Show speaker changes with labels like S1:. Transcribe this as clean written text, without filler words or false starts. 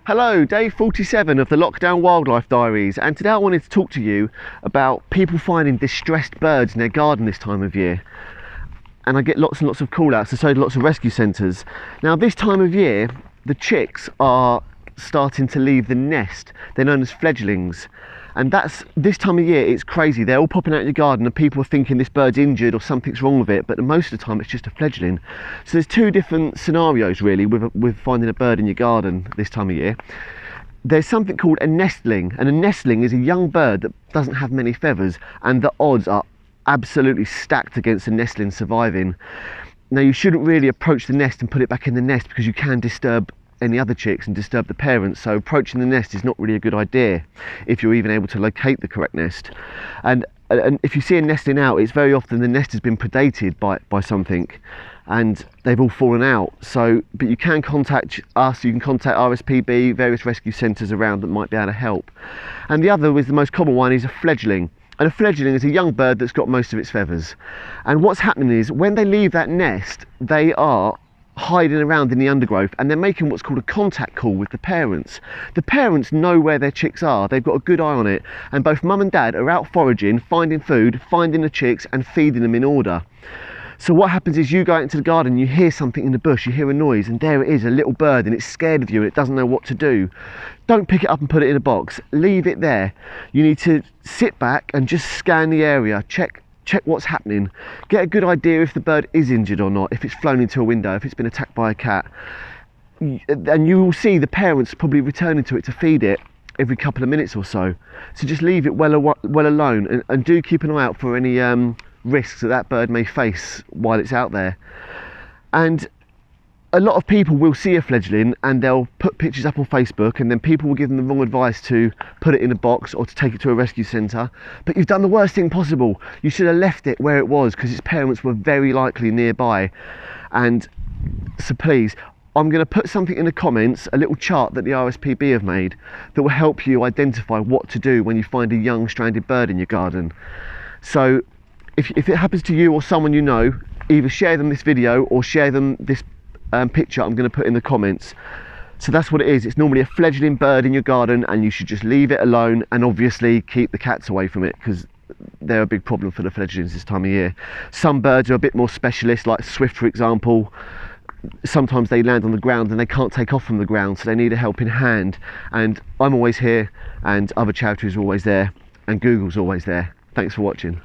S1: Hello, day 47 of the Lockdown Wildlife Diaries, and today I wanted to talk to you about people finding distressed birds in their garden this time of year. And I get lots and lots of call outs, and so do lots of rescue centres. Now this time of year, the chicks are starting to leave the nest. They're known as fledglings. And this time of year, it's crazy. They're all popping out in your garden and people are thinking this bird's injured or something's wrong with it, but most of the time it's just a fledgling. So there's two different scenarios really with finding a bird in your garden this time of year. There's something called a nestling, and a nestling is a young bird that doesn't have many feathers, and the odds are absolutely stacked against a nestling surviving. Now you shouldn't really approach the nest and put it back in the nest because you can disturb any other chicks and disturb the parents, so approaching the nest is not really a good idea if you're even able to locate the correct nest. And if you see a nesting out, it's very often the nest has been predated by something and they've all fallen out. So but you can contact us, you can contact RSPB, various rescue centres around that might be able to help. And the other, is the most common one, is a fledgling. And a fledgling is a young bird that's got most of its feathers, and what's happening is when they leave that nest, they are hiding around in the undergrowth and they're making what's called a contact call with the parents. The parents know where their chicks are, they've got a good eye on it, and both mum and dad are out foraging, finding food, finding the chicks and feeding them in order. So what happens is you go out into the garden, you hear something in the bush, you hear a noise, and there it is, a little bird, and it's scared of you and it doesn't know what to do. Don't pick it up and put it in a box, leave it there. You need to sit back and just scan the area, check what's happening, get a good idea if the bird is injured or not, if it's flown into a window, if it's been attacked by a cat. And you will see the parents probably returning to it to feed it every couple of minutes or so. So just leave it well alone, and do keep an eye out for any risks that bird may face while it's out there. And a lot of people will see a fledgling and they'll put pictures up on Facebook, and then people will give them the wrong advice to put it in a box or to take it to a rescue centre. But you've done the worst thing possible. You should have left it where it was, because its parents were very likely nearby. And so please, I'm going to put something in the comments, a little chart that the RSPB have made that will help you identify what to do when you find a young stranded bird in your garden. So if it happens to you or someone you know, either share them this video or share them this picture I'm going to put in the comments. So that's what it is. It's normally a fledgling bird in your garden, and you should just leave it alone, and obviously keep the cats away from it because they're a big problem for the fledglings this time of year. Some birds are a bit more specialist, like swift for example. Sometimes they land on the ground and they can't take off from the ground, so they need a helping hand, and I'm always here, and other charities are always there, and Google's always there. Thanks for watching.